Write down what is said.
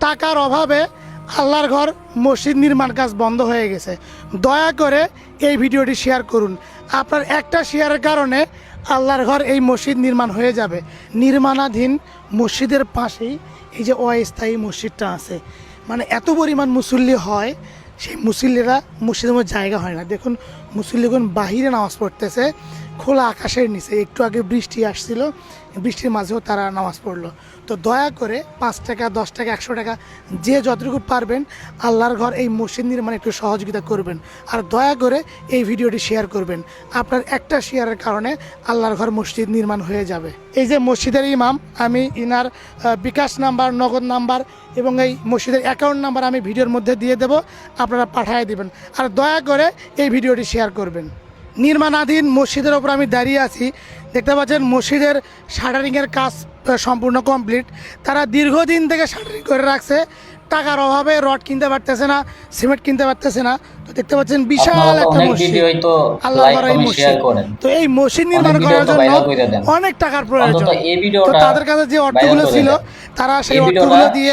টাকার অভাবে আল্লাহর ঘর মসজিদ নির্মাণ কাজ বন্ধ হয়ে গেছে। দয়া করে এই ভিডিওটি শেয়ার করুন। আপনার একটা শেয়ারের কারণে আল্লাহর ঘর এই মসজিদ নির্মাণ হয়ে যাবে। নির্মাণাধীন মসজিদের পাশেই এই যে অস্থায়ী মসজিদটা আছে, মানে এত পরিমাণ মুসল্লি হয়, সেই মুসল্লিরা মসজিদের মধ্যে জায়গা হয় না। দেখুন মুসল্লিগণ বাহিরে নামাজ পড়তেছে খোলা আকাশের নিচে। একটু আগে বৃষ্টি আসছিল, বৃষ্টির মাঝেও তারা নামাজ পড়লো। তো দয়া করে 5 টাকা 10 টাকা 100 টাকা যে যতটুকু পারবেন আল্লাহর ঘর এই মসজিদ নির্মাণে একটু সহযোগিতা করবেন। আর দয়া করে এই ভিডিওটি শেয়ার করবেন। আপনার একটা শেয়ারের কারণে আল্লাহর ঘর মসজিদ নির্মাণ হয়ে যাবে। এই যে মসজিদের ইমাম, আমি ইনার বিকাশ নাম্বার, নগদ নাম্বার এবং এই মসজিদের অ্যাকাউন্ট নাম্বার আমি ভিডিওর মধ্যে দিয়ে দেব, আপনারা পাঠিয়ে দেবেন। আর দয়া করে এই ভিডিওটি শেয়ার করবেন। নির্মাণাধীন মসজিদের ওপর আমি দাঁড়িয়ে আছি। দেখতে পাচ্ছেন মসজিদের শাটারিংয়ের কাজ সম্পূর্ণ কমপ্লিট। তারা দীর্ঘদিন থেকে শাটারিং করে রাখছে, টাকার অভাবে রড কিনতে পারতেছে না, সিমেন্ট কিনতে পারতেছে না। তো দেখতে পাচ্ছেন বিশাল একটা মসজিদ, আল্লাহর এই মসজিদ। তো এই মসজিদ নির্মাণ করার জন্য অনেক টাকার প্রয়োজন। তো তাদের কাছে যে অর্থগুলো ছিল তারা সেই অর্থগুলো দিয়ে